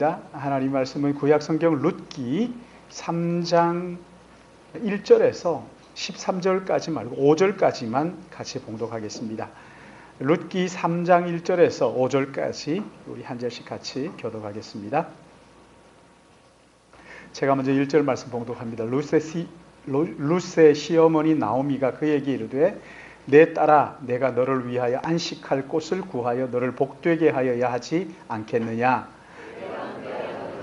하나님 말씀은 구약 성경 룻기 3장 1절에서 13절까지 말고 5절까지만 같이 봉독하겠습니다. 룻기 3장 1절에서 5절까지 우리 한 절씩 같이 교독하겠습니다. 제가 먼저 1절 말씀 봉독합니다. 룻의 시어머니 나오미가 그에게 이르되 내 딸아 내가 너를 위하여 안식할 곳을 구하여 너를 복되게 하여야 하지 않겠느냐.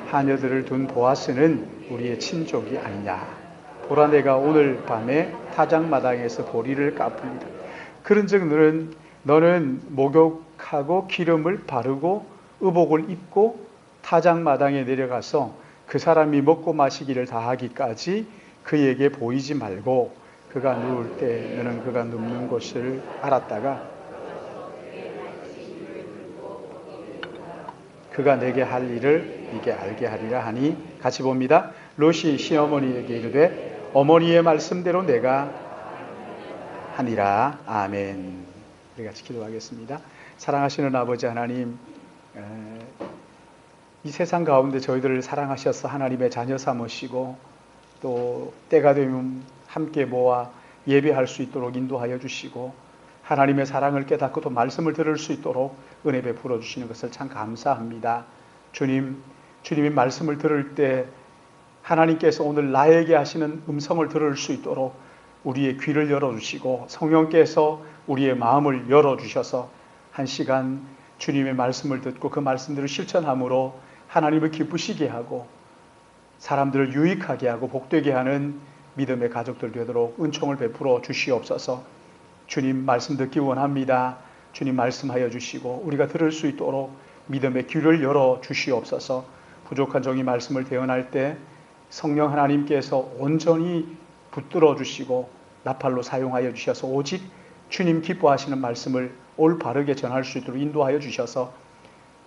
하녀들을 둔 보아스는 우리의 친족이 아니냐. 보라 내가 오늘 밤에 타작마당에서 보리를 까불리라. 그런즉 너는 목욕하고 기름을 바르고 의복을 입고 타작마당에 내려가서 그 사람이 먹고 마시기를 다하기까지 그에게 보이지 말고 그가 누울 때 너는 그가 눕는 곳을 알았다가 그가 내게 할 일을 네게 알게 하리라 하니 같이 봅니다. 롯이 시어머니에게 이르되 어머니의 말씀대로 내가 하니라. 아멘. 우리 같이 기도하겠습니다. 사랑하시는 아버지 하나님, 이 세상 가운데 저희들을 사랑하셔서 하나님의 자녀 삼으시고 또 때가 되면 함께 모아 예배할 수 있도록 인도하여 주시고 하나님의 사랑을 깨닫고 또 말씀을 들을 수 있도록 은혜 베풀어 주시는 것을 참 감사합니다. 주님의 말씀을 들을 때 하나님께서 오늘 나에게 하시는 음성을 들을 수 있도록 우리의 귀를 열어주시고 성령께서 우리의 마음을 열어주셔서 한 시간 주님의 말씀을 듣고 그 말씀들을 실천함으로 하나님을 기쁘시게 하고 사람들을 유익하게 하고 복되게 하는 믿음의 가족들 되도록 은총을 베풀어 주시옵소서. 주님 말씀 듣기 원합니다. 주님 말씀하여 주시고 우리가 들을 수 있도록 믿음의 귀를 열어 주시옵소서. 부족한 종이 말씀을 대언할 때 성령 하나님께서 온전히 붙들어 주시고 나팔로 사용하여 주셔서 오직 주님 기뻐하시는 말씀을 올바르게 전할 수 있도록 인도하여 주셔서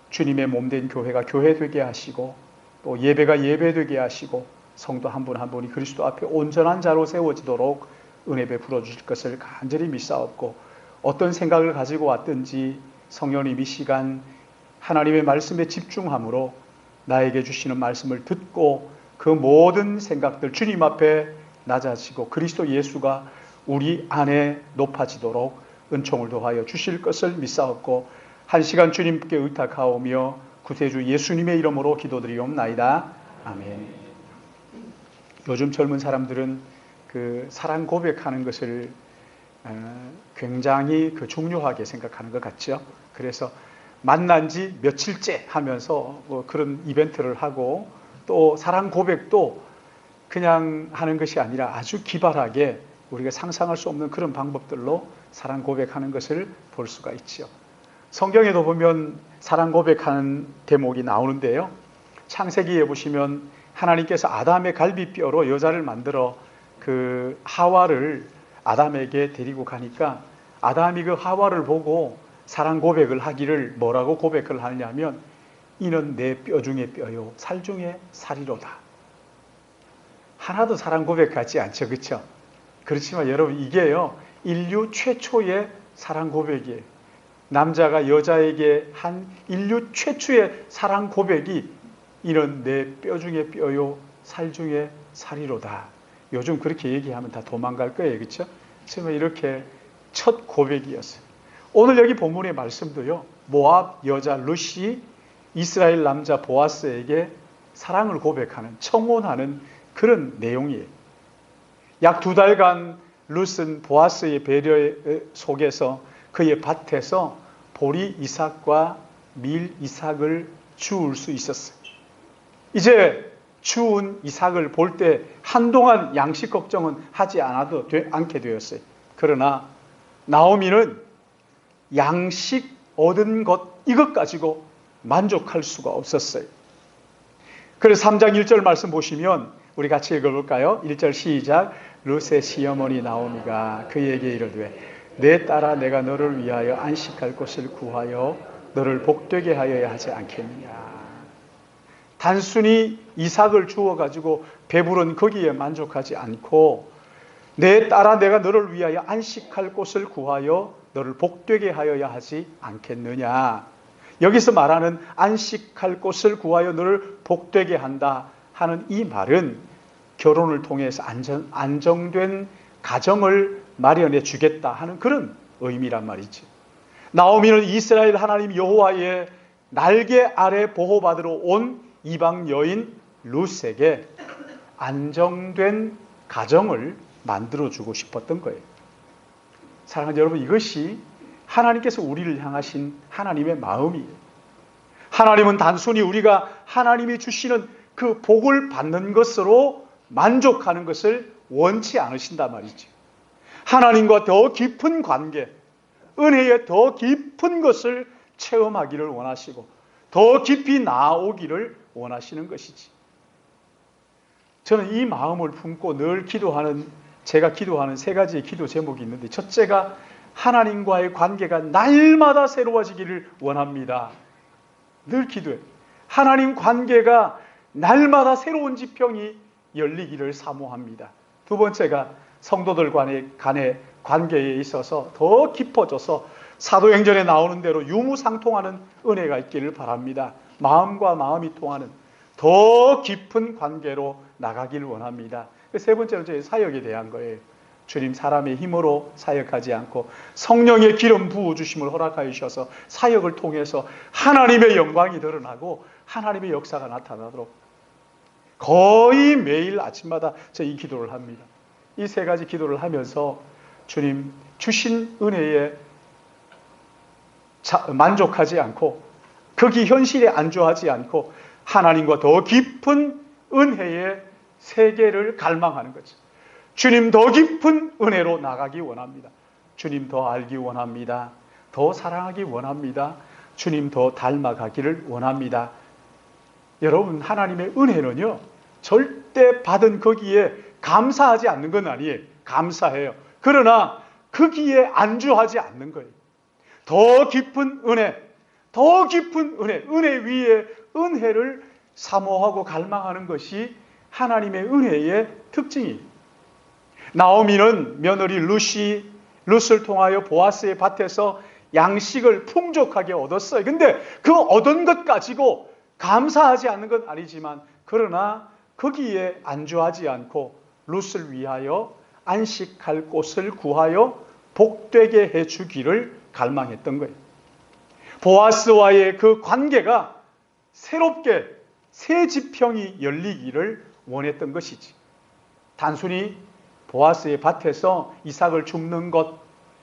주님의 몸된 교회가 교회되게 하시고 또 예배가 예배되게 하시고 성도 한 분 한 분이 그리스도 앞에 온전한 자로 세워지도록 은혜 베풀어 주실 것을 간절히 믿사옵고 어떤 생각을 가지고 왔든지 성령님 이 시간 하나님의 말씀에 집중함으로 나에게 주시는 말씀을 듣고 그 모든 생각들 주님 앞에 낮아지고 그리스도 예수가 우리 안에 높아지도록 은총을 더하여 주실 것을 믿사옵고 한 시간 주님께 의탁하오며 구세주 예수님의 이름으로 기도드리옵나이다. 아멘. 요즘 젊은 사람들은 그 사랑 고백하는 것을 굉장히 중요하게 생각하는 것 같죠. 그래서 만난 지 며칠째 하면서 그런 이벤트를 하고 또 사랑 고백도 그냥 하는 것이 아니라 아주 기발하게 우리가 상상할 수 없는 그런 방법들로 사랑 고백하는 것을 볼 수가 있죠. 성경에도 보면 사랑 고백하는 대목이 나오는데요. 창세기에 보시면 하나님께서 아담의 갈비뼈로 여자를 만들어 그 하와를 아담에게 데리고 가니까 아담이 그 하와를 보고 사랑 고백을 하기를 뭐라고 고백을 하냐면 이는 내 뼈 중에 뼈요 살 중에 살이로다. 하나도 사랑 고백 같지 않죠, 그렇죠? 그렇지만 여러분 이게요 인류 최초의 사랑 고백이에요. 남자가 여자에게 한 인류 최초의 사랑 고백이 이는 내 뼈 중에 뼈요 살 중에 살이로다. 요즘 그렇게 얘기하면 다 도망갈 거예요. 그렇죠? 정말 이렇게 첫 고백이었어요. 오늘 여기 본문의 말씀도요. 모압 여자 룻이 이스라엘 남자 보아스에게 사랑을 고백하는 청혼하는 그런 내용이에요. 약 2달간 룻은 보아스의 배려 속에서 그의 밭에서 보리 이삭과 밀 이삭을 주울 수 있었어요. 이제 주운 이삭을 볼 때 한동안 양식 걱정은 하지 않게 되었어요. 그러나 나오미는 양식 얻은 것 이것 가지고 만족할 수가 없었어요. 그래서 3장 1절 말씀 보시면 우리 같이 읽어볼까요? 1절 시작. 룻의 시어머니 나오미가 그에게 이르되 내 딸아 내가 너를 위하여 안식할 곳을 구하여 너를 복되게 하여야 하지 않겠느냐. 단순히 이삭을 주어가지고 배부른 거기에 만족하지 않고 내 딸아 내가 너를 위하여 안식할 곳을 구하여 너를 복되게 하여야 하지 않겠느냐. 여기서 말하는 안식할 곳을 구하여 너를 복되게 한다 하는 이 말은 결혼을 통해서 안정된 가정을 마련해 주겠다 하는 그런 의미란 말이죠. 나오미는 이스라엘 하나님 여호와의 날개 아래 보호받으러 온 이방 여인 룻에게 안정된 가정을 만들어주고 싶었던 거예요. 사랑하는 여러분, 이것이 하나님께서 우리를 향하신 하나님의 마음이에요. 하나님은 단순히 우리가 하나님이 주시는 그 복을 받는 것으로 만족하는 것을 원치 않으신단 말이죠. 하나님과 더 깊은 관계, 은혜의 더 깊은 것을 체험하기를 원하시고 더 깊이 나아오기를 원하시는 것이지. 저는 이 마음을 품고 늘 제가 기도하는 세 가지의 기도 제목이 있는데, 첫째가 하나님과의 관계가 날마다 새로워지기를 원합니다. 늘 기도해요. 하나님 관계가 날마다 새로운 지평이 열리기를 사모합니다. 두 번째가 성도들 간의 관계에 있어서 더 깊어져서 사도행전에 나오는 대로 유무상통하는 은혜가 있기를 바랍니다. 마음과 마음이 통하는 더 깊은 관계로 나가기를 원합니다. 세 번째는 저희 사역에 대한 거예요. 주님 사람의 힘으로 사역하지 않고 성령의 기름 부어주심을 허락하여 주셔서 사역을 통해서 하나님의 영광이 드러나고 하나님의 역사가 나타나도록 거의 매일 아침마다 저 이 기도를 합니다. 이 세 가지 기도를 하면서 주님 주신 은혜에 만족하지 않고 거기 현실에 안주하지 않고 하나님과 더 깊은 은혜의 세계를 갈망하는 거죠. 주님 더 깊은 은혜로 나가기 원합니다. 주님 더 알기 원합니다. 더 사랑하기 원합니다. 주님 더 닮아가기를 원합니다. 여러분, 하나님의 은혜는요, 절대 받은 거기에 감사하지 않는 건 아니에요. 감사해요. 그러나 거기에 안주하지 않는 거예요. 더 깊은 은혜, 더 깊은 은혜 위에 은혜를 사모하고 갈망하는 것이 하나님의 은혜의 특징이에요. 나오미는 며느리 룻을 통하여 보아스의 밭에서 양식을 풍족하게 얻었어요. 근데 그 얻은 것 가지고 감사하지 않는 건 아니지만, 그러나 거기에 안주하지 않고 룻을 위하여 안식할 곳을 구하여 복되게 해주기를 갈망했던 거예요. 보아스와의 그 관계가 새롭게 새 지평이 열리기를 원했던 것이지. 단순히 보아스의 밭에서 이삭을 줍는 것,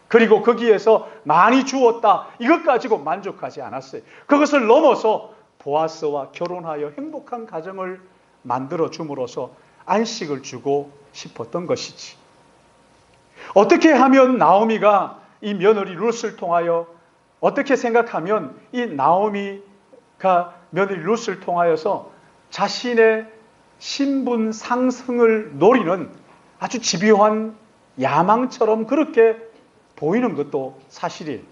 그리고 거기에서 많이 주었다, 이것 가지고 만족하지 않았어요. 그것을 넘어서 보아스와 결혼하여 행복한 가정을 만들어 줌으로써 안식을 주고 싶었던 것이지. 어떻게 하면 나오미가 이 며느리 룻을 통하여, 어떻게 생각하면 이 나오미가 며느리 룻을 통하여서 자신의 신분 상승을 노리는 아주 집요한 야망처럼 그렇게 보이는 것도 사실이에요.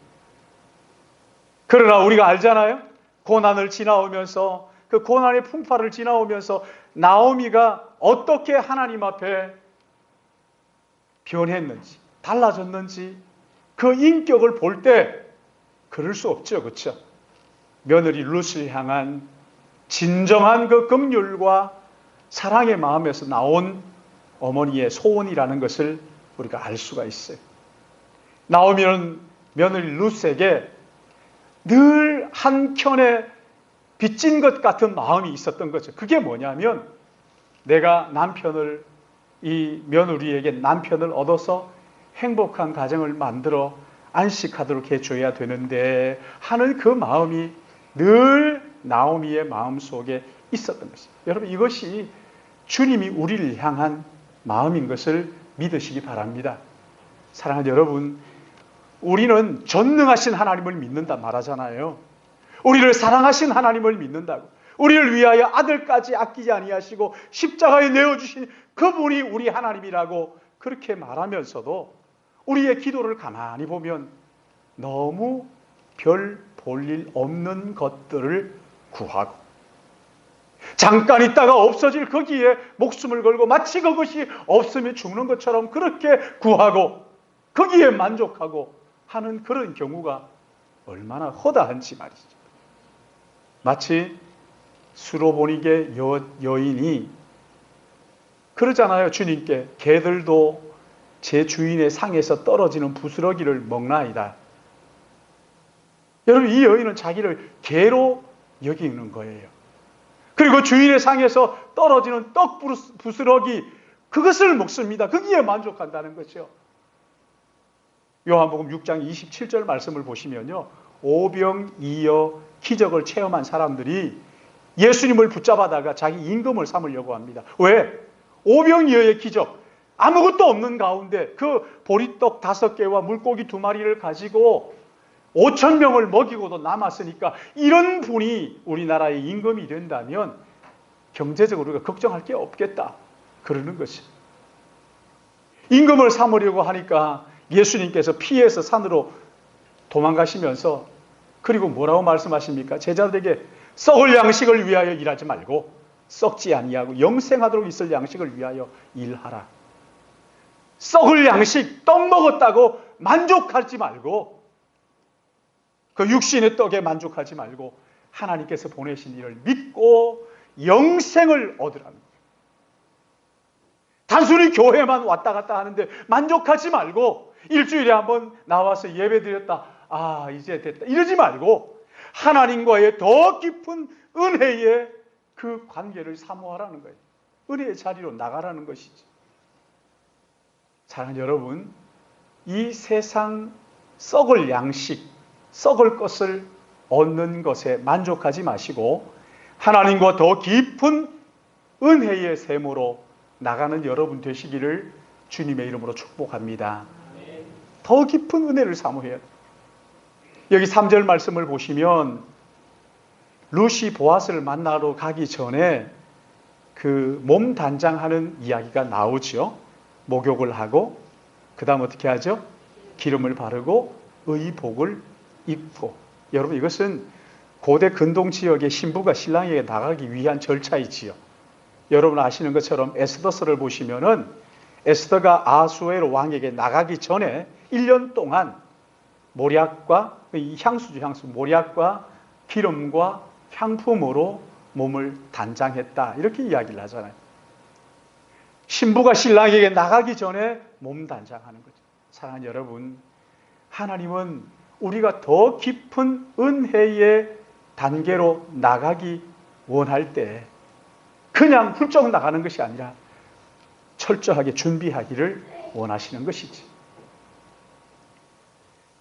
그러나 우리가 알잖아요. 고난을 지나오면서, 그 고난의 풍파를 지나오면서 나오미가 어떻게 하나님 앞에 변했는지, 달라졌는지 그 인격을 볼 때 그럴 수 없죠. 그렇죠? 며느리 룻을 향한 진정한 그 긍휼과 사랑의 마음에서 나온 어머니의 소원이라는 것을 우리가 알 수가 있어요. 나오미는 며느리 룻에게 늘 한켠에 빚진 것 같은 마음이 있었던 거죠. 그게 뭐냐면, 내가 이 며느리에게 남편을 얻어서 행복한 가정을 만들어 안식하도록 해줘야 되는데 하는 그 마음이 늘 나오미의 마음속에 있었던 것입니다. 여러분, 이것이 주님이 우리를 향한 마음인 것을 믿으시기 바랍니다. 사랑하는 여러분, 우리는 전능하신 하나님을 믿는다 말하잖아요. 우리를 사랑하신 하나님을 믿는다고, 우리를 위하여 아들까지 아끼지 아니하시고 십자가에 내어주신 그분이 우리 하나님이라고 그렇게 말하면서도 우리의 기도를 가만히 보면 너무 별 볼일 없는 것들을 구하고, 잠깐 있다가 없어질 거기에 목숨을 걸고 마치 그것이 없으면 죽는 것처럼 그렇게 구하고 거기에 만족하고 하는 그런 경우가 얼마나 허다한지 말이죠. 마치 수로보니게 여인이 그러잖아요. 주님께 개들도 제 주인의 상에서 떨어지는 부스러기를 먹나이다. 여러분, 이 여인은 자기를 개로 여기는 거예요. 그리고 주인의 상에서 떨어지는 떡 부스러기 그것을 먹습니다. 거기에 만족한다는 거죠. 요한복음 6장 27절 말씀을 보시면요, 오병이어 기적을 체험한 사람들이 예수님을 붙잡아다가 자기 임금을 삼으려고 합니다. 왜? 오병이어의 기적, 아무것도 없는 가운데 그 보리떡 5개와 물고기 2마리를 가지고 5,000명을 먹이고도 남았으니까 이런 분이 우리나라의 임금이 된다면 경제적으로 우리가 걱정할 게 없겠다 그러는 것이. 임금을 삼으려고 하니까 예수님께서 피해서 산으로 도망가시면서 그리고 뭐라고 말씀하십니까? 제자들에게 썩을 양식을 위하여 일하지 말고 썩지 아니하고 영생하도록 있을 양식을 위하여 일하라. 썩을 양식, 떡 먹었다고 만족하지 말고, 그 육신의 떡에 만족하지 말고 하나님께서 보내신 일을 믿고 영생을 얻으라는 거예요. 단순히 교회만 왔다 갔다 하는데 만족하지 말고, 일주일에 한번 나와서 예배 드렸다, 아 이제 됐다, 이러지 말고 하나님과의 더 깊은 은혜의 그 관계를 사모하라는 거예요. 은혜의 자리로 나가라는 것이지. 사랑하는 여러분, 이 세상 썩을 양식, 썩을 것을 얻는 것에 만족하지 마시고 하나님과 더 깊은 은혜의 샘으로 나가는 여러분 되시기를 주님의 이름으로 축복합니다. 더 깊은 은혜를 사모해야 돼요. 여기 3절 말씀을 보시면 루시 보아스를 만나러 가기 전에 그 몸 단장하는 이야기가 나오죠. 목욕을 하고 그 다음 어떻게 하죠? 기름을 바르고 의복을 입고. 여러분, 이것은 고대 근동 지역의 신부가 신랑에게 나가기 위한 절차이지요. 여러분 아시는 것처럼 에스더서를 보시면은 에스더가 아수에로 왕에게 나가기 전에 1년 동안 모략과 향수죠, 향수. 모략과 기름과 향품으로 몸을 단장했다. 이렇게 이야기를 하잖아요. 신부가 신랑에게 나가기 전에 몸 단장하는 거죠. 사랑하는 여러분, 하나님은 우리가 더 깊은 은혜의 단계로 나가기 원할 때 그냥 훌쩍 나가는 것이 아니라 철저하게 준비하기를 원하시는 것이지.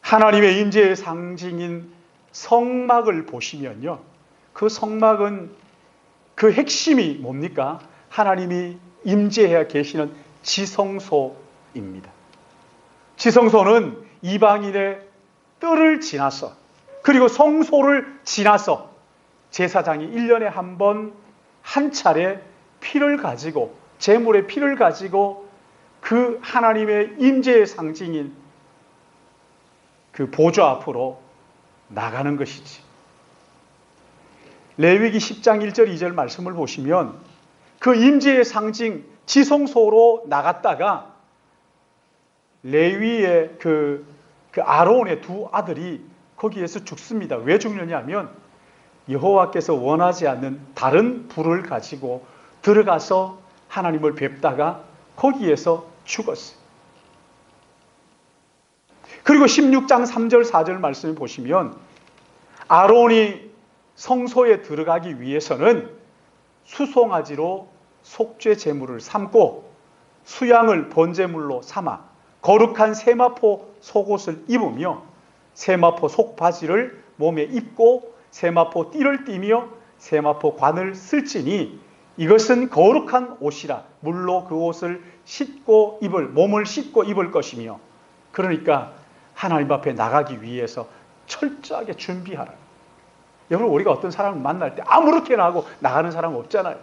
하나님의 임재의 상징인 성막을 보시면요, 그 성막은 그 핵심이 뭡니까? 하나님이 임재해야 계시는 지성소입니다. 지성소는 이방인의 뜰을 지나서 그리고 성소를 지나서 제사장이 1년에 한 번 한 차례 피를 가지고, 제물의 피를 가지고 그 하나님의 임재의 상징인 그 보좌 앞으로 나가는 것이지. 레위기 10장 1절 2절 말씀을 보시면 그 임재의 상징 지성소로 나갔다가 레위의 그 아론의 2 아들이 거기에서 죽습니다. 왜 죽느냐면 여호와께서 원하지 않는 다른 불을 가지고 들어가서 하나님을 뵙다가 거기에서 죽었어요. 그리고 16장 3절 4절 말씀을 보시면 아론이 성소에 들어가기 위해서는 수송아지로 속죄 제물을 삼고 수양을 번제물로 삼아 거룩한 세마포 속옷을 입으며 세마포 속바지를 몸에 입고 세마포 띠를 띠며 세마포 관을 쓸지니 이것은 거룩한 옷이라 물로 그 옷을 몸을 씻고 입을 것이며. 그러니까 하나님 앞에 나가기 위해서 철저하게 준비하라. 여러분, 우리가 어떤 사람을 만날 때 아무렇게나 하고 나가는 사람 없잖아요.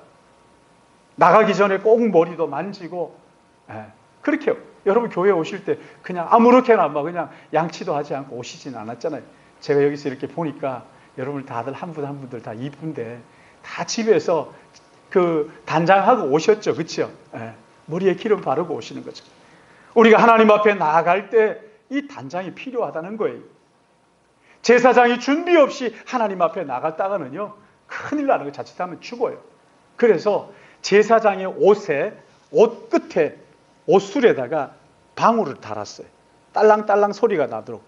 나가기 전에 꼭 머리도 만지고, 그렇게 여러분 교회 오실 때 그냥 아무렇게나 막 그냥 양치도 하지 않고 오시진 않았잖아요. 제가 여기서 이렇게 보니까 여러분 다들 한 분 한 분들 다 이쁜데 다 집에서 그 단장하고 오셨죠, 그렇죠? 머리에 기름 바르고 오시는 거죠. 우리가 하나님 앞에 나아갈 때 이 단장이 필요하다는 거예요. 제사장이 준비 없이 하나님 앞에 나갔다가는요, 큰일 나는 거 자칫하면 죽어요. 그래서 제사장의 옷 끝에 옷술에다가 방울을 달았어요. 딸랑딸랑 소리가 나도록.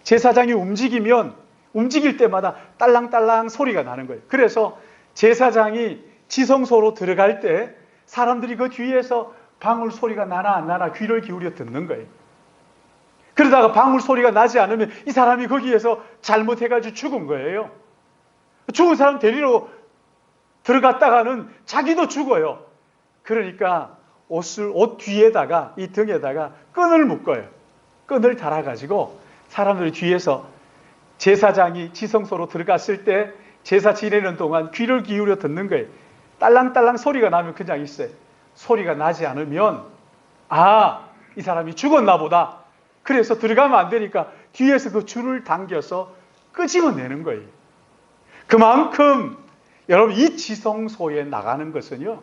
제사장이 움직일 때마다 딸랑딸랑 소리가 나는 거예요. 그래서 제사장이 지성소로 들어갈 때 사람들이 그 뒤에서 방울 소리가 나나 안 나나 귀를 기울여 듣는 거예요. 그러다가 방울 소리가 나지 않으면 이 사람이 거기에서 잘못해가지고 죽은 거예요. 죽은 사람 데리러 들어갔다가는 자기도 죽어요. 그러니까 옷 뒤에다가, 이 등에다가 끈을 묶어요. 끈을 달아가지고 사람들이 뒤에서 제사장이 지성소로 들어갔을 때 제사 지내는 동안 귀를 기울여 듣는 거예요. 딸랑딸랑 소리가 나면 그냥 있어요. 소리가 나지 않으면 이 사람이 죽었나 보다. 그래서 들어가면 안 되니까 뒤에서 그 줄을 당겨서 끄집어내는 거예요. 그만큼 여러분 이 지성소에 나가는 것은요,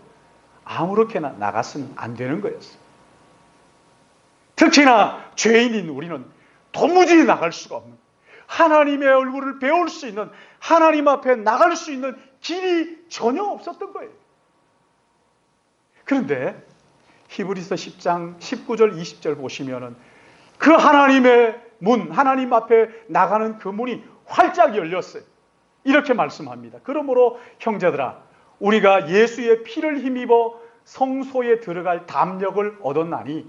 아무렇게나 나갔으면 안 되는 거였어요. 특히나 죄인인 우리는 도무지 나갈 수가 없는, 하나님의 얼굴을 배울 수 있는, 하나님 앞에 나갈 수 있는 길이 전혀 없었던 거예요. 그런데 히브리서 10장 19절 20절 보시면은 그 하나님의 문, 하나님 앞에 나가는 그 문이 활짝 열렸어요. 이렇게 말씀합니다. 그러므로 형제들아, 우리가 예수의 피를 힘입어 성소에 들어갈 담력을 얻었나니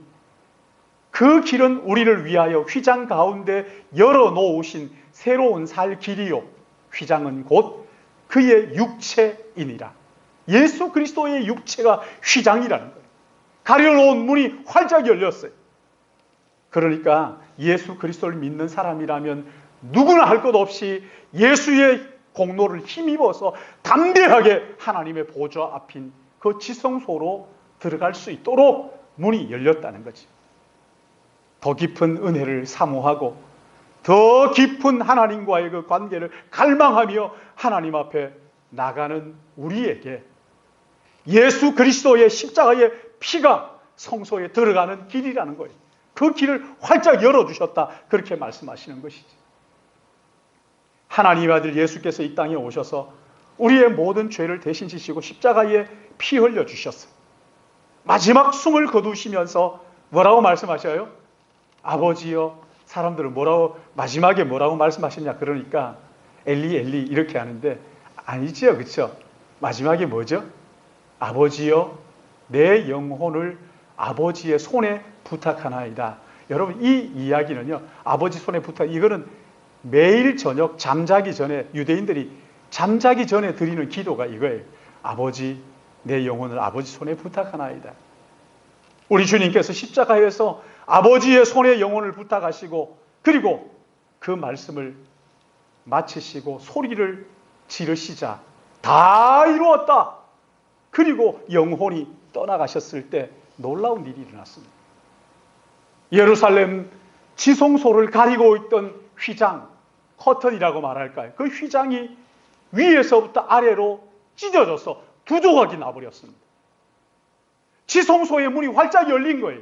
그 길은 우리를 위하여 휘장 가운데 열어놓으신 새로운 살 길이요, 휘장은 곧 그의 육체이니라. 예수 그리스도의 육체가 휘장이라는 거예요. 가려놓은 문이 활짝 열렸어요. 그러니까 예수 그리스도를 믿는 사람이라면 누구나 할 것 없이 예수의 공로를 힘입어서 담대하게 하나님의 보좌 앞인 그 지성소로 들어갈 수 있도록 문이 열렸다는 거지. 더 깊은 은혜를 사모하고 더 깊은 하나님과의 그 관계를 갈망하며 하나님 앞에 나가는 우리에게 예수 그리스도의 십자가의 피가 성소에 들어가는 길이라는 거예요. 그 길을 활짝 열어주셨다, 그렇게 말씀하시는 것이지. 하나님의 아들 예수께서 이 땅에 오셔서 우리의 모든 죄를 대신 지시고 십자가에 피 흘려주셨어요. 마지막 숨을 거두시면서 뭐라고 말씀하셔요? 아버지여, 사람들은 마지막에 뭐라고 말씀하셨냐? 그러니까 엘리 엘리 이렇게 하는데 아니지요, 그렇죠? 마지막에 뭐죠? 아버지여, 내 영혼을 아버지의 손에 부탁하나이다. 여러분, 이 이야기는요, 아버지 손에 이거는 매일 저녁 잠자기 전에, 유대인들이 잠자기 전에 드리는 기도가 이거예요. 아버지, 내 영혼을 아버지 손에 부탁하나이다. 우리 주님께서 십자가에서 아버지의 손에 영혼을 부탁하시고, 그리고 그 말씀을 마치시고 소리를 지르시자 다 이루었다. 그리고 영혼이 떠나가셨을 때 놀라운 일이 일어났습니다. 예루살렘 지성소를 가리고 있던 휘장, 커튼이라고 말할까요? 그 휘장이 위에서부터 아래로 찢어져서 두 조각이 나버렸습니다. 지성소의 문이 활짝 열린 거예요.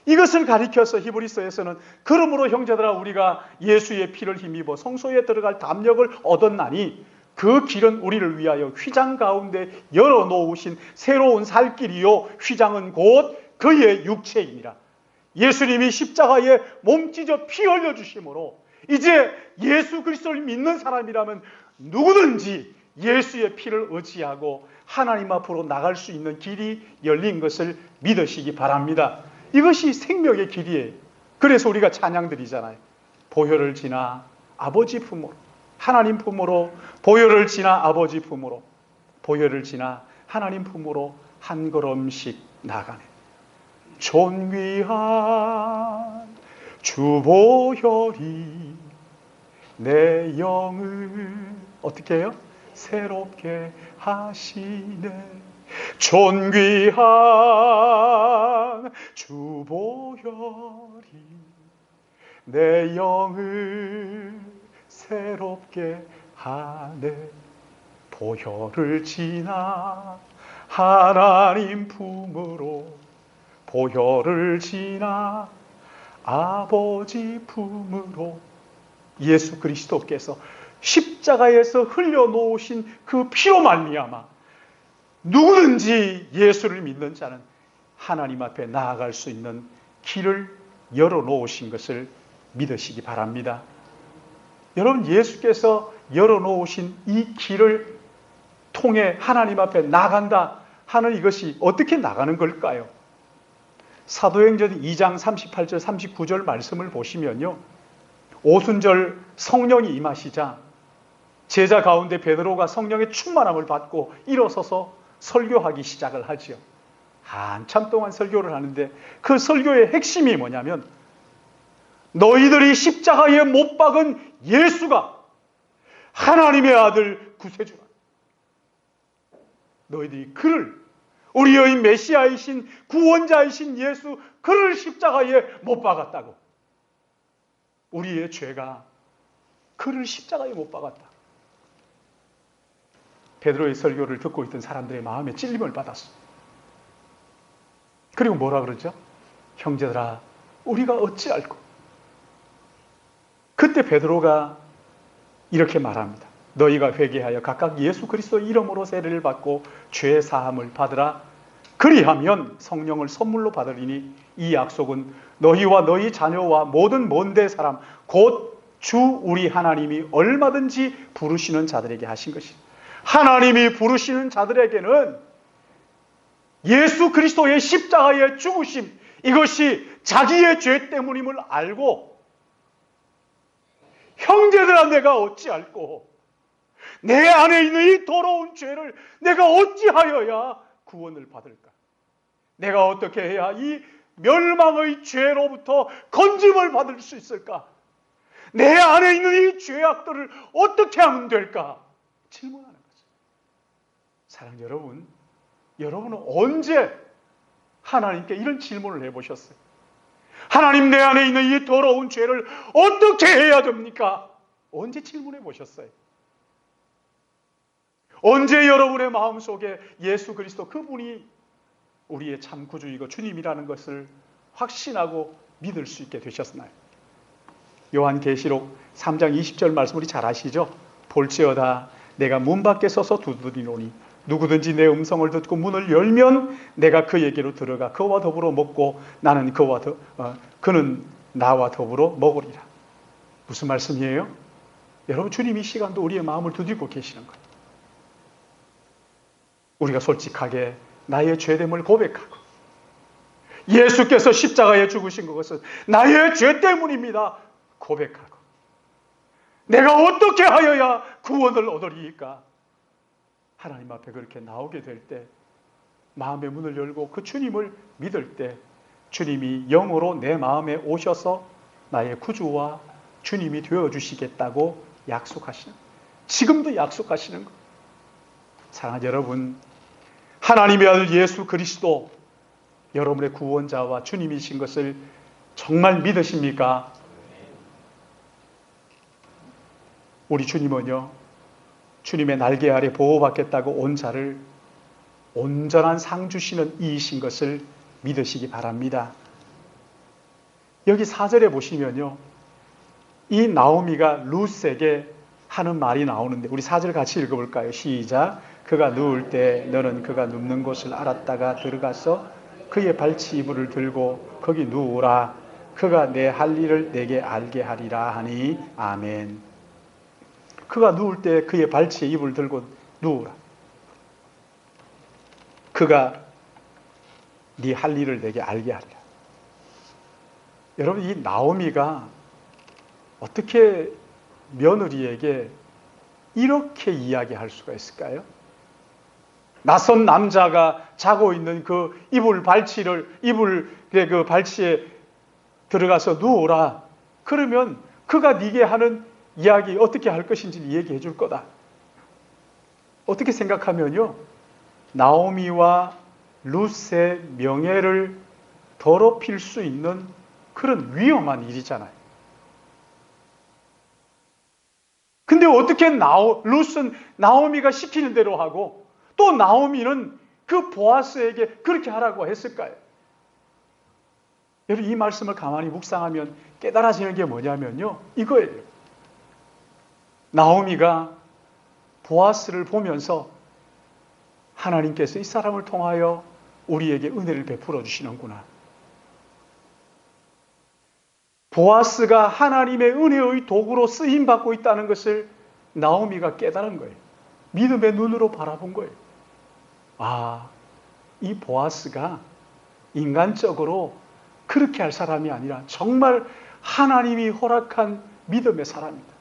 이것을 가리켜서 히브리서에서는 그러므로 형제들아, 우리가 예수의 피를 힘입어 성소에 들어갈 담력을 얻었나니 그 길은 우리를 위하여 휘장 가운데 열어놓으신 새로운 살 길이요, 휘장은 곧 그의 육체이니라. 예수님이 십자가에 몸 찢어 피 흘려주심으로 이제 예수 그리스도를 믿는 사람이라면 누구든지 예수의 피를 의지하고 하나님 앞으로 나갈 수 있는 길이 열린 것을 믿으시기 바랍니다. 이것이 생명의 길이에요. 그래서 우리가 찬양 드리잖아요. 보혈을 지나 아버지 품으로, 하나님 품으로, 보혈을 지나 아버지 품으로, 보혈을 지나 하나님 품으로 한 걸음씩 나가네. 존귀한 주 보혈이 내 영을 어떻게 해요? 새롭게 하시네. 존귀한 주 보혈이 내 영을 새롭게 하네. 보혈을 지나 하나님 품으로, 보혈을 지나 아버지 품으로 예수 그리스도께서 십자가에서 흘려놓으신 그 피로 말미암아 누구든지 예수를 믿는 자는 하나님 앞에 나아갈 수 있는 길을 열어놓으신 것을 믿으시기 바랍니다. 여러분, 예수께서 열어놓으신 이 길을 통해 하나님 앞에 나간다 하는 이것이 어떻게 나가는 걸까요? 사도행전 2장 38절 39절 말씀을 보시면요, 오순절 성령이 임하시자 제자 가운데 베드로가 성령의 충만함을 받고 일어서서 설교하기 시작을 하지요. 한참 동안 설교를 하는데 그 설교의 핵심이 뭐냐면, 너희들이 십자가에 못 박은 예수가 하나님의 아들 구세주라. 너희들이 그를, 우리의 메시아이신 구원자이신 예수, 그를 십자가에 못 박았다고. 우리의 죄가 그를 십자가에 못 박았다. 베드로의 설교를 듣고 있던 사람들의 마음에 찔림을 받았어. 그리고 뭐라 그러죠? 형제들아, 우리가 어찌할꼬? 그때 베드로가 이렇게 말합니다. 너희가 회개하여 각각 예수 그리스도의 이름으로 세례를 받고 죄 사함을 받으라. 그리하면 성령을 선물로 받으리니 이 약속은 너희와 너희 자녀와 모든 먼데 사람 곧 주 우리 하나님이 얼마든지 부르시는 자들에게 하신 것이다. 하나님이 부르시는 자들에게는 예수 그리스도의 십자가의 죽으심, 이것이 자기의 죄 때문임을 알고, 형제들아 내가 어찌할꼬? 내 안에 있는 이 더러운 죄를 내가 어찌하여야 구원을 받을까? 내가 어떻게 해야 이 멸망의 죄로부터 건짐을 받을 수 있을까? 내 안에 있는 이 죄악들을 어떻게 하면 될까? 질문하는 거죠. 사랑하는 여러분, 여러분은 언제 하나님께 이런 질문을 해보셨어요? 하나님, 내 안에 있는 이 더러운 죄를 어떻게 해야 됩니까? 언제 질문해 보셨어요? 언제 여러분의 마음속에 예수 그리스도 그분이 우리의 참 구주이고 주님이라는 것을 확신하고 믿을 수 있게 되셨나요? 요한계시록 3장 20절 말씀 우리 잘 아시죠? 볼지어다 내가 문 밖에 서서 두드리노니 누구든지 내 음성을 듣고 문을 열면 내가 그에게로 들어가 그와 더불어 먹고 나는 그는 나와 더불어 먹으리라. 무슨 말씀이에요? 여러분, 주님 이 시간도 우리의 마음을 두드리고 계시는 거예요. 우리가 솔직하게 나의 죄됨을 고백하고, 예수께서 십자가에 죽으신 것은 나의 죄 때문입니다 고백하고, 내가 어떻게 하여야 구원을 얻으리이까? 하나님 앞에 그렇게 나오게 될 때, 마음의 문을 열고 그 주님을 믿을 때, 주님이 영으로 내 마음에 오셔서 나의 구주와 주님이 되어주시겠다고 약속하시는, 지금도 약속하시는 것. 사랑하는 여러분, 하나님의 아들 예수 그리스도 여러분의 구원자와 주님이신 것을 정말 믿으십니까? 우리 주님은요, 주님의 날개 아래 보호받겠다고 온 자를 온전한 상 주시는 이이신 것을 믿으시기 바랍니다. 여기 4절에 보시면요, 이 나오미가 룻에게 하는 말이 나오는데, 우리 4절 같이 읽어볼까요? 시작. 그가 누울 때 너는 그가 눕는 곳을 알았다가 들어가서 그의 발치 이불을 들고 거기 누우라. 그가 내 할 일을 내게 알게 하리라 하니. 아멘. 그가 누울 때 그의 발치에 이불을 들고 누우라. 그가 네 할 일을 내게 알게 하리라. 여러분, 이 나오미가 어떻게 며느리에게 이렇게 이야기할 수가 있을까요? 낯선 남자가 자고 있는 그 이불 그 발치에 들어가서 누우라. 그러면 그가 네게 하는 이야기 어떻게 할 것인지 얘기해 줄 거다. 어떻게 생각하면요, 나오미와 룻의 명예를 더럽힐 수 있는 그런 위험한 일이잖아요. 근데 어떻게 룻은 나오미가 시키는 대로 하고, 또 나오미는 그 보아스에게 그렇게 하라고 했을까요? 여러분, 이 말씀을 가만히 묵상하면 깨달아지는 게 뭐냐면요, 이거예요. 나오미가 보아스를 보면서 하나님께서 이 사람을 통하여 우리에게 은혜를 베풀어 주시는구나. 보아스가 하나님의 은혜의 도구로 쓰임받고 있다는 것을 나오미가 깨달은 거예요. 믿음의 눈으로 바라본 거예요. 아, 이 보아스가 인간적으로 그렇게 할 사람이 아니라 정말 하나님이 허락한 믿음의 사람이다.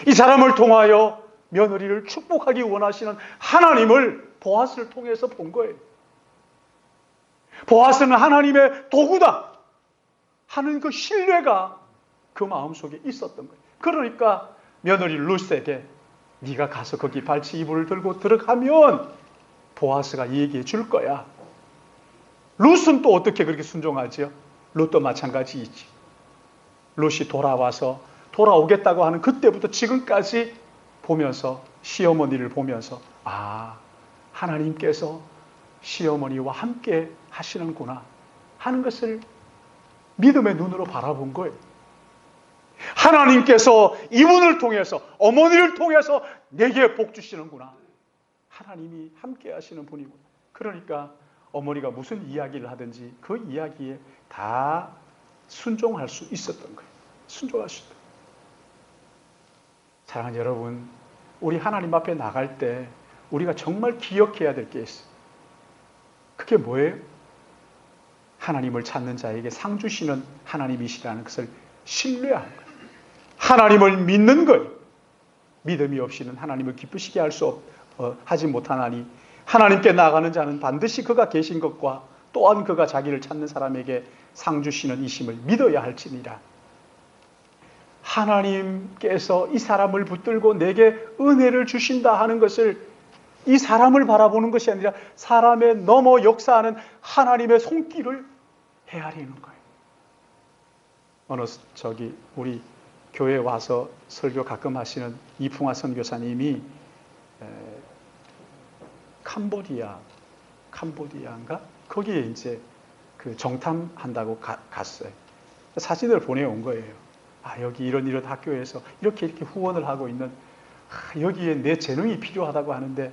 이 사람을 통하여 며느리를 축복하기 원하시는 하나님을 보아스를 통해서 본 거예요. 보아스는 하나님의 도구다 하는 그 신뢰가 그 마음속에 있었던 거예요. 그러니까 며느리 룻에게 네가 가서 거기 발치 이불을 들고 들어가면 보아스가 얘기해 줄 거야. 룻은 또 어떻게 그렇게 순종하지요? 룻도 마찬가지이지. 룻이 돌아오겠다고 하는 그때부터 지금까지 보면서, 시어머니를 보면서, 아, 하나님께서 시어머니와 함께 하시는구나 하는 것을 믿음의 눈으로 바라본 거예요. 하나님께서 이분을 통해서, 어머니를 통해서 내게 복 주시는구나. 하나님이 함께 하시는 분이구나. 그러니까 어머니가 무슨 이야기를 하든지 그 이야기에 다 순종할 수 있었던 거예요. 순종할 수 있다. 사랑하는 여러분, 우리 하나님 앞에 나갈 때 우리가 정말 기억해야 될 게 있어요. 그게 뭐예요? 하나님을 찾는 자에게 상 주시는 하나님이시라는 것을 신뢰하는 거예요. 하나님을 믿는 거예요. 믿음이 없이는 하나님을 기쁘시게 하지 못하나니 하나님께 나아가는 자는 반드시 그가 계신 것과 또한 그가 자기를 찾는 사람에게 상 주시는 이심을 믿어야 할지니라. 하나님께서 이 사람을 붙들고 내게 은혜를 주신다 하는 것을 이 사람을 바라보는 것이 아니라 사람의 넘어 역사하는 하나님의 손길을 헤아리는 거예요. 우리 교회에 와서 설교 가끔 하시는 이풍화 선교사님이 캄보디아인가? 거기에 이제 그 정탐한다고 갔어요. 사진을 보내온 거예요. 아, 여기 이런 학교에서 이렇게 후원을 하고 있는, 여기에 내 재능이 필요하다고 하는데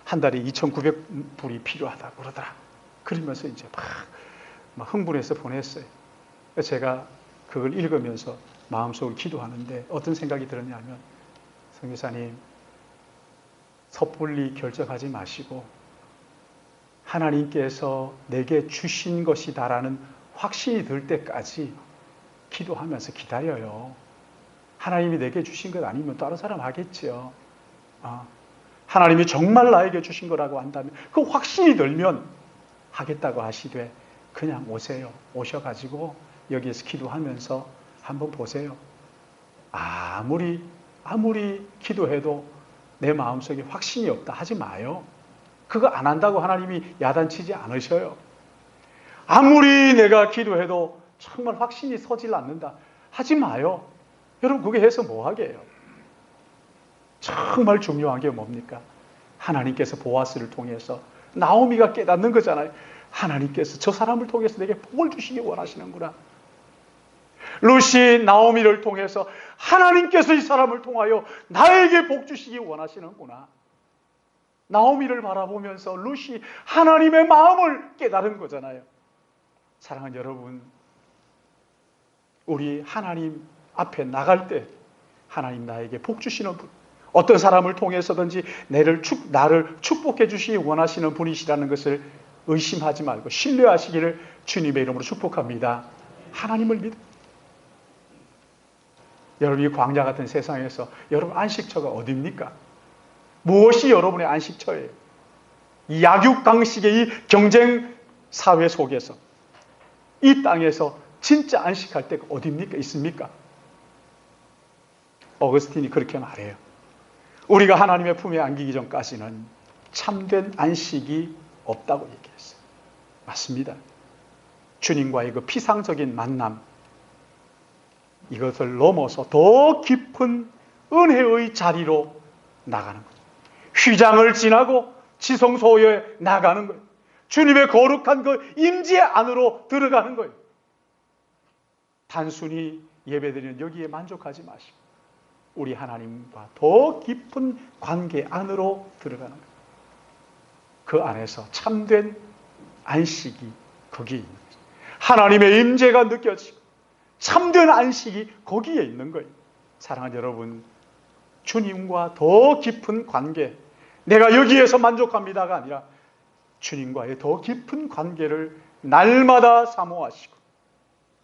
한 달에 2,900불이 필요하다고 그러더라. 그러면서 이제 막 흥분해서 보냈어요. 제가 그걸 읽으면서 마음속으로 기도하는데 어떤 생각이 들었냐면, 선교사님, 섣불리 결정하지 마시고 하나님께서 내게 주신 것이다라는 확신이 들 때까지 기도하면서 기다려요. 하나님이 내게 주신 것 아니면 다른 사람 하겠죠. 하나님이 정말 나에게 주신 거라고 한다면 그 확신이 들면 하겠다고 하시되 그냥 오세요. 오셔가지고 여기에서 기도하면서 한번 보세요. 아무리 기도해도 내 마음속에 확신이 없다 하지 마요. 그거 안 한다고 하나님이 야단치지 않으셔요. 아무리 내가 기도해도 정말 확신이 서질 않는다 하지 마요. 여러분, 그게 해서 뭐 하게요? 정말 중요한 게 뭡니까? 하나님께서 보아스를 통해서 나오미가 깨닫는 거잖아요. 하나님께서 저 사람을 통해서 내게 복을 주시기 원하시는구나. 룻이 나오미를 통해서 하나님께서 이 사람을 통하여 나에게 복 주시기 원하시는구나. 나오미를 바라보면서 룻이 하나님의 마음을 깨달은 거잖아요. 사랑하는 여러분, 우리 하나님 앞에 나갈 때 하나님 나에게 복 주시는 분, 어떤 사람을 통해서든지 나를 축복해 주시기 원하시는 분이시라는 것을 의심하지 말고 신뢰하시기를 주님의 이름으로 축복합니다. 하나님을 믿어. 여러분, 이 광야 같은 세상에서 여러분 안식처가 어디입니까? 무엇이 여러분의 안식처예요? 이 약육강식의 이 경쟁 사회 속에서 이 땅에서 진짜 안식할 때가 어디입니까? 있습니까? 어거스틴이 그렇게 말해요. 우리가 하나님의 품에 안기기 전까지는 참된 안식이 없다고 얘기했어요. 맞습니다. 주님과의 그 피상적인 만남, 이것을 넘어서 더 깊은 은혜의 자리로 나가는 거예요. 휘장을 지나고 지성소에 나가는 거예요. 주님의 거룩한 그 임재 안으로 들어가는 거예요. 단순히 예배드리는 여기에 만족하지 마시고 우리 하나님과 더 깊은 관계 안으로 들어가는 거예요. 그 안에서 참된 안식이 거기에 있는 거죠. 하나님의 임재가 느껴지고 참된 안식이 거기에 있는 거예요. 사랑하는 여러분, 주님과 더 깊은 관계, 내가 여기에서 만족합니다가 아니라 주님과의 더 깊은 관계를 날마다 사모하시고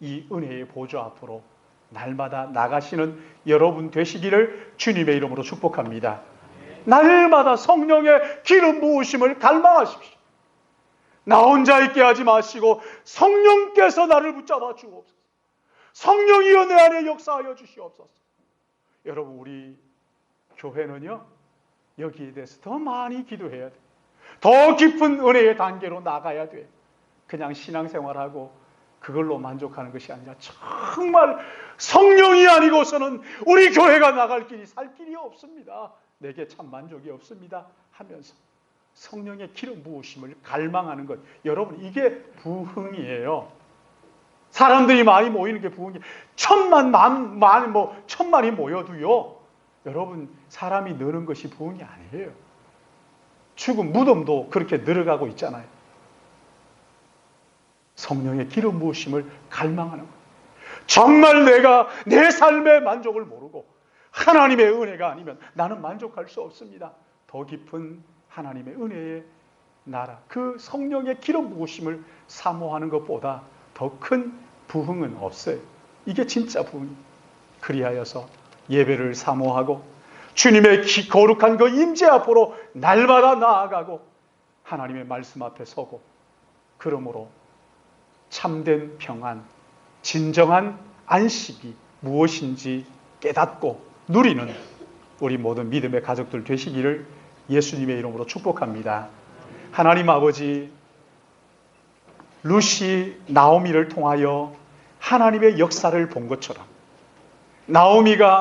이 은혜의 보좌 앞으로 날마다 나가시는 여러분 되시기를 주님의 이름으로 축복합니다. 날마다 성령의 기름 부으심을 갈망하십시오. 나 혼자 있게 하지 마시고 성령께서 나를 붙잡아 주옵소서. 성령이여 내 안에 역사하여 주시옵소서. 여러분, 우리 교회는요, 여기에 대해서 더 많이 기도해야 돼요. 더 깊은 은혜의 단계로 나가야 돼요. 그냥 신앙생활하고 그걸로 만족하는 것이 아니라 정말 성령이 아니고서는 우리 교회가 나갈 길이 살 길이 없습니다. 내게 참 만족이 없습니다 하면서 성령의 기름 부으심을 갈망하는 것, 여러분, 이게 부흥이에요. 사람들이 많이 모이는 게 부흥이에요. 천만이 모여도요, 여러분, 사람이 느는 것이 부흥이 아니에요. 죽은 무덤도 그렇게 늘어가고 있잖아요. 성령의 기름 부으심을 갈망하는 거예요. 정말 내가 내 삶의 만족을 모르고 하나님의 은혜가 아니면 나는 만족할 수 없습니다. 더 깊은 하나님의 은혜의 나라, 그 성령의 기름 부으심을 사모하는 것보다 더 큰 부흥은 없어요. 이게 진짜 부흥입니다. 그리하여서 예배를 사모하고 주님의 거룩한 그 임재 앞으로 날마다 나아가고 하나님의 말씀 앞에 서고, 그러므로 참된 평안, 진정한 안식이 무엇인지 깨닫고 누리는 우리 모든 믿음의 가족들 되시기를 예수님의 이름으로 축복합니다. 하나님 아버지, 루시 나오미를 통하여 하나님의 역사를 본 것처럼 나오미가